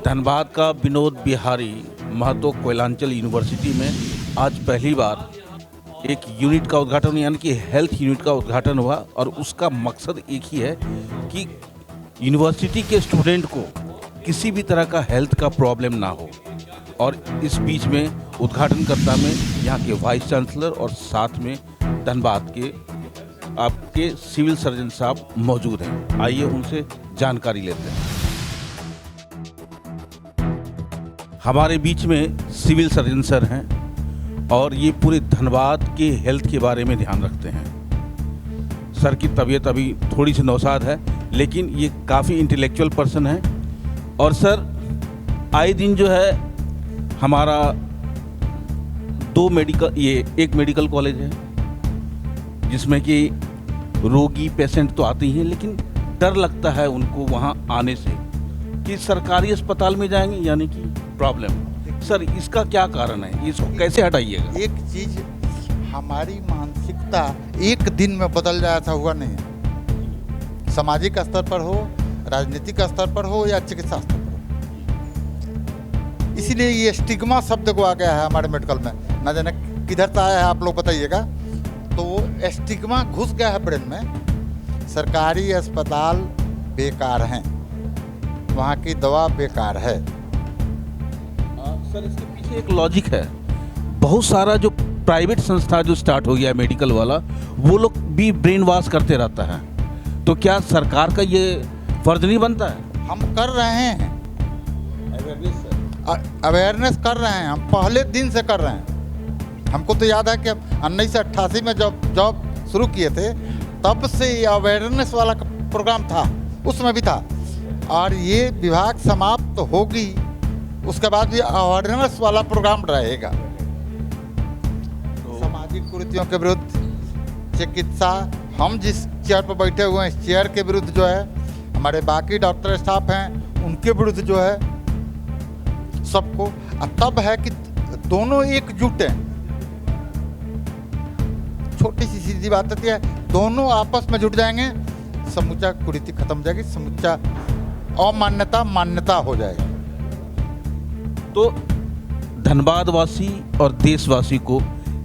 धनबाद का विनोद बिहारी महतो कोयलांचल यूनिवर्सिटी में आज पहली बार एक यूनिट का उद्घाटन यानी कि हेल्थ यूनिट का उद्घाटन हुआ और उसका मकसद एक ही है कि यूनिवर्सिटी के स्टूडेंट को किसी भी तरह का हेल्थ का प्रॉब्लम ना हो। और इस बीच में उद्घाटनकर्ता में यहाँ के वाइस चांसलर और साथ में धनबाद के आपके सिविल सर्जन साहब मौजूद हैं। आइए उनसे जानकारी लेते हैं। हमारे बीच में सिविल सर्जन सर हैं और ये पूरे धनबाद के हेल्थ के बारे में ध्यान रखते हैं। सर की तबीयत अभी थोड़ी सी नौसाद है, लेकिन ये काफ़ी इंटेलेक्चुअल पर्सन है। और सर आए दिन जो है हमारा एक मेडिकल कॉलेज है जिसमें कि रोगी पेशेंट तो आते ही हैं, लेकिन डर लगता है उनको वहाँ आने से कि सरकारी अस्पताल में जाएंगे यानी कि प्रॉब्लम। सर इसका क्या कारण है, इसको कैसे हटाइएगा? एक चीज हमारी मानसिकता एक दिन में बदल जाए ऐसा हुआ नहीं है। सामाजिक स्तर पर हो, राजनीतिक स्तर पर हो या चिकित्सा स्तर पर हो, इसीलिए ये स्टिग्मा शब्द को आ गया है हमारे मेडिकल में। ना जाने किधर से आया है, आप लोग बताइएगा। तो वो स्टिग्मा घुस गया है ब्रेन में। सरकारी अस्पताल बेकार हैं, वहाँ की दवा बेकार है। सर इसके पीछे एक लॉजिक है। बहुत सारा जो प्राइवेट संस्था जो स्टार्ट हो गया है मेडिकल वाला, वो लोग भी ब्रेन वॉश करते रहता है। तो क्या सरकार का ये फर्ज नहीं बनता है? हम कर रहे हैं अवेयरनेस कर रहे हैं, हम पहले दिन से कर रहे हैं। हमको तो याद है कि 1988 में जब जॉब शुरू किए थे तब से ये अवेयरनेस वाला प्रोग्राम था, उसमें भी था। और ये विभाग समाप्त तो होगी, उसके बाद भी अवेयरनेस वाला प्रोग्राम रहेगा। सामाजिक कुरीतियों के विरुद्ध चिकित्सा, हम जिस चेयर पर बैठे हुए हैं इस चेयर के विरुद्ध जो है, हमारे बाकी डॉक्टर स्टाफ हैं उनके विरुद्ध जो है सबको। तब है कि दोनों एकजुट हैं। छोटी सी सीधी बात होती है, दोनों आपस में जुट जाएंगे, समूचा कुरीति खत्म हो जाएगी, समूचा अमान्यता मान्यता हो जाएगा। तो धनबाद वासी और देशवासी को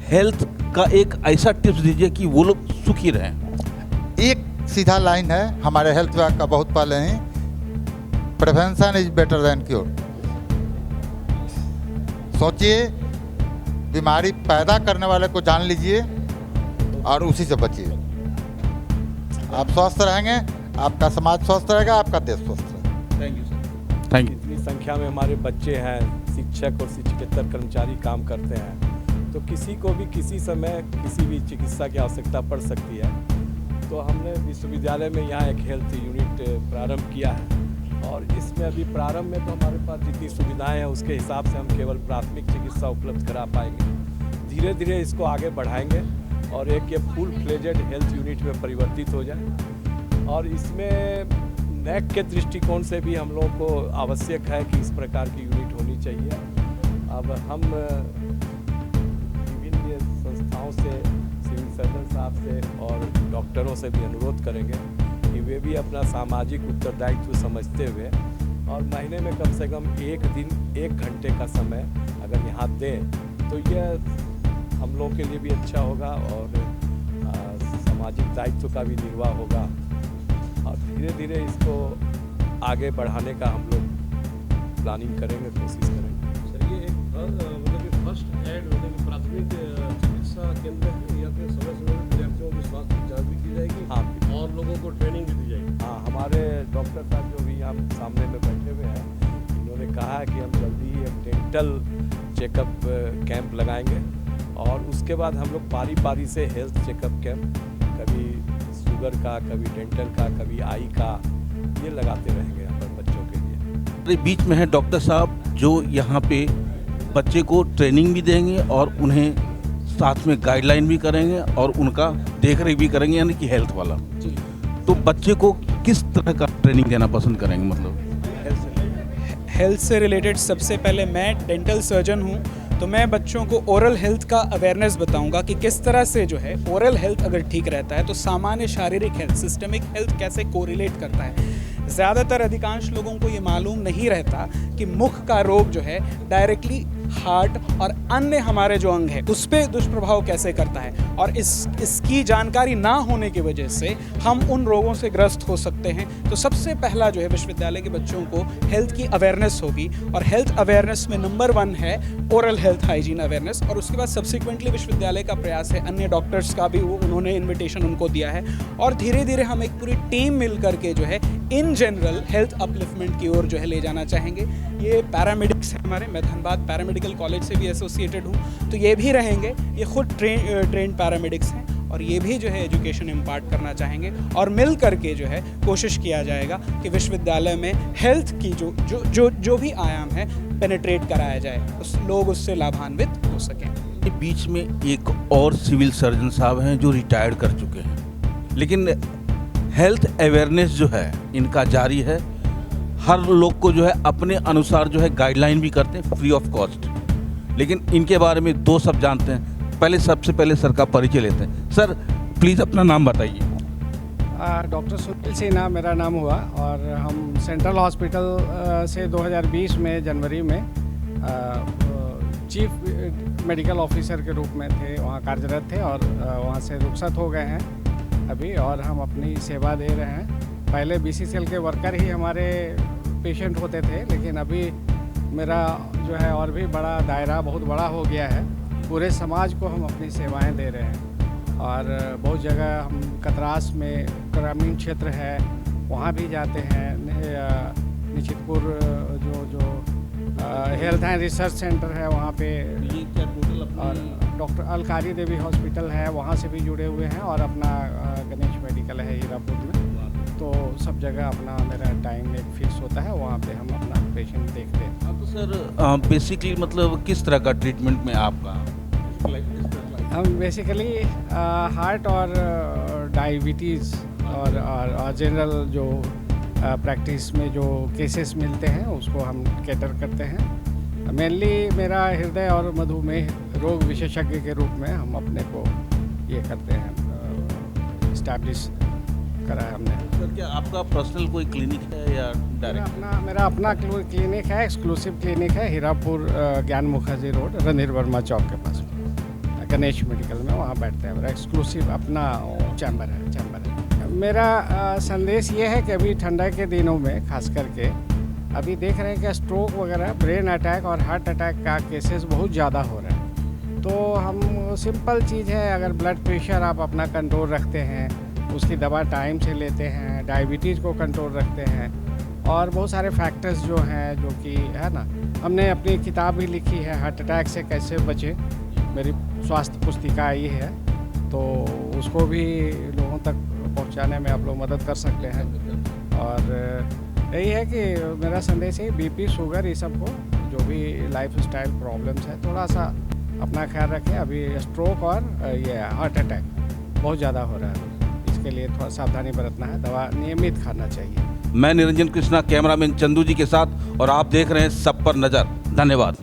हेल्थ का एक ऐसा टिप्स दीजिए कि वो लोग सुखी रहें। एक सीधा लाइन है हमारे हेल्थ विभाग का, बहुत पहले ही, prevention is better than cure. सोचिए, बीमारी पैदा करने वाले को जान लीजिए और उसी से बचिए। आप स्वस्थ रहेंगे, आपका समाज स्वस्थ रहेगा, आपका देश स्वस्थ रहेगा। Thank you sir. Thank you. इतनी संख्या में हमारे बच्चे हैं, शिक्षक और शिक्षकेतर कर्मचारी काम करते हैं, तो किसी को भी किसी समय किसी भी चिकित्सा की आवश्यकता पड़ सकती है। तो हमने विश्वविद्यालय में यहाँ एक हेल्थ यूनिट प्रारंभ किया है और इसमें अभी प्रारंभ में तो हमारे पास जितनी सुविधाएं हैं उसके हिसाब से हम केवल प्राथमिक चिकित्सा उपलब्ध करा पाएंगे। धीरे धीरे इसको आगे बढ़ाएंगे और एक ये फुल फ्लेजेड हेल्थ यूनिट में परिवर्तित हो जाए। और इसमें नैक के दृष्टिकोण से भी हम लोगों को आवश्यक है कि इस प्रकार की यूनिट होनी चाहिए। अब हम विभिन्न संस्थाओं से, सिविल सर्जन साहब से और डॉक्टरों से भी अनुरोध करेंगे कि वे भी अपना सामाजिक उत्तरदायित्व समझते हुए और महीने में कम से कम एक दिन 1 घंटे का समय अगर यहाँ दें तो यह हम लोगों के लिए भी अच्छा होगा और सामाजिक दायित्व का भी निर्वाह होगा। और धीरे धीरे इसको आगे बढ़ाने का हम लोग प्लानिंग करेंगे, कोशिश करेंगे। सर ये एक फर्स्ट एड प्राथमिक चिकित्सा केंद्र है, या फिर समय समय पर विद्यार्थियों की स्वास्थ्य की जांच भी की जाएगी? हाँ, और लोगों को ट्रेनिंग भी दी जाएगी? हाँ, हमारे डॉक्टर साहब जो भी हम सामने में बैठे हुए हैं, इन्होंने कहा है कि हम जल्दी ही एक डेंटल चेकअप कैंप लगाएंगे और उसके बाद हम लोग पारी पारी से हेल्थ चेकअप कैंप, कभी शुगर का, कभी डेंटल का, कभी आई का, ये लगाते रहेंगे यहाँ पर बच्चों के लिए। बीच में है डॉक्टर साहब जो यहाँ पे बच्चे को ट्रेनिंग भी देंगे और उन्हें साथ में गाइडलाइन भी करेंगे और उनका देखरेख भी करेंगे यानी कि हेल्थ वाला। जी। तो बच्चे को किस तरह का ट्रेनिंग देना पसंद करेंगे? मतलब हेल्थ से रिलेटेड सबसे पहले मैं डेंटल सर्जन हूँ, तो मैं बच्चों को ओरल हेल्थ का अवेयरनेस बताऊंगा कि किस तरह से जो है ओरल हेल्थ अगर ठीक रहता है तो सामान्य शारीरिक हेल्थ, सिस्टमिक हेल्थ कैसे कोरिलेट करता है। ज़्यादातर अधिकांश लोगों को ये मालूम नहीं रहता कि मुख का रोग जो है डायरेक्टली हार्ट और अन्य हमारे जो अंग है उस पर दुष्प्रभाव कैसे करता है, और इसकी जानकारी ना होने की वजह से हम उन रोगों से ग्रस्त हो सकते हैं। तो सबसे पहला जो है विश्वविद्यालय के बच्चों को हेल्थ की अवेयरनेस होगी, और हेल्थ अवेयरनेस में नंबर 1 है ओरल हेल्थ हाइजीन अवेयरनेस, और उसके बाद सब्सिक्वेंटली विश्वविद्यालय का प्रयास है, अन्य डॉक्टर्स का भी उन्होंने इन्विटेशन उनको दिया है, और धीरे धीरे हम एक पूरी टीम मिल करके जो है इन जनरल हेल्थ अपलिफ्टमेंट की ओर जो है ले जाना चाहेंगे। ये पैरामेडिक्स है हमारे, मैं धनबाद पैरामेडिकल कॉलेज से भी एसोसिएटेड हूँ, तो ये भी रहेंगे, ये खुद ट्रेन पैरामेडिक्स हैं, और ये भी जो है एजुकेशन इम्पार्ट करना चाहेंगे, और मिल करके जो है कोशिश किया जाएगा कि विश्वविद्यालय में हेल्थ की जो भी आयाम है पेनिट्रेट कराया जाए, लोग उससे लाभान्वित हो सकें। बीच में एक और सिविल सर्जन साहब हैं जो रिटायर्ड कर चुके हैं, लेकिन हेल्थ अवेयरनेस जो है इनका जारी है। हर लोग को जो है अपने अनुसार जो है गाइडलाइन भी करते हैं फ्री ऑफ कॉस्ट, लेकिन इनके बारे में 2 शब्द जानते हैं। सबसे पहले सर का परिचय लेते हैं। सर प्लीज़ अपना नाम बताइए। डॉक्टर सुनील सिन्हा मेरा नाम हुआ, और हम सेंट्रल हॉस्पिटल से 2020 में जनवरी में चीफ मेडिकल ऑफिसर के रूप में थे, वहाँ कार्यरत थे, और वहाँ से रुखसत हो गए हैं अभी, और हम अपनी सेवा दे रहे हैं। पहले BCCL के वर्कर ही हमारे पेशेंट होते थे, लेकिन अभी मेरा जो है और भी बड़ा दायरा बहुत बड़ा हो गया है, पूरे समाज को हम अपनी सेवाएं दे रहे हैं। और बहुत जगह हम कतरास में ग्रामीण क्षेत्र है वहाँ भी जाते हैं, निश्चितपुर जो हेल्थ एंड रिसर्च सेंटर है वहाँ पे, और डॉक्टर अलकारी देवी हॉस्पिटल है वहाँ से भी जुड़े हुए हैं, और अपना गणेश मेडिकल है हीरापुर में। तो सब जगह अपना मेरा टाइम एक फिक्स होता है, वहाँ पे हम अपना पेशेंट देखते हैं। तो सर बेसिकली मतलब किस तरह का ट्रीटमेंट में आपका? हम बेसिकली हार्ट और डायबिटीज़ और जनरल जो प्रैक्टिस में जो केसेस मिलते हैं उसको हम कैटर करते हैं। मेनली मेरा हृदय और मधुमेह रोग विशेषज्ञ के रूप में हम अपने को ये करते हैं, इस्टेब्लिश करा है हमने। सर क्या आपका पर्सनल कोई क्लिनिक है या डायरेक्ट? मेरा अपना क्लिनिक है, एक्सक्लूसिव क्लिनिक है हीरापुर ज्ञान मुखर्जी रोड रणधीर वर्मा चौक के पास में, गणेश मेडिकल में, वहाँ बैठते हैं। मेरा एक्सक्लूसिव अपना चैम्बर है। मेरा संदेश ये है कि अभी ठंडा के दिनों में खास करके अभी देख रहे हैं कि स्ट्रोक वगैरह, ब्रेन अटैक और हार्ट अटैक का केसेस बहुत ज़्यादा हो रहा है। तो हम सिंपल चीज़ है, अगर ब्लड प्रेशर आप अपना कंट्रोल रखते हैं, उसकी दवा टाइम से लेते हैं, डायबिटीज़ को कंट्रोल रखते हैं, और बहुत सारे फैक्टर्स जो हैं जो कि है ना, हमने अपनी किताब भी लिखी है हार्ट अटैक से कैसे बचे, मेरी स्वास्थ्य पुस्तिका ये है, तो उसको भी लोगों तक पहुंचाने में आप लोग मदद कर सकते हैं। और यही है कि मेरा संदेश है BP, शुगर, ये सब को जो भी लाइफ स्टाइल प्रॉब्लम्स है थोड़ा सा अपना ख्याल रखें। अभी स्ट्रोक और ये हार्ट अटैक बहुत ज़्यादा हो रहा है, इसके लिए थोड़ा सावधानी बरतना है, दवा नियमित खाना चाहिए। मैं निरंजन कृष्णा, कैमरामैन चंदू जी के साथ, और आप देख रहे हैं सब पर नज़र। धन्यवाद।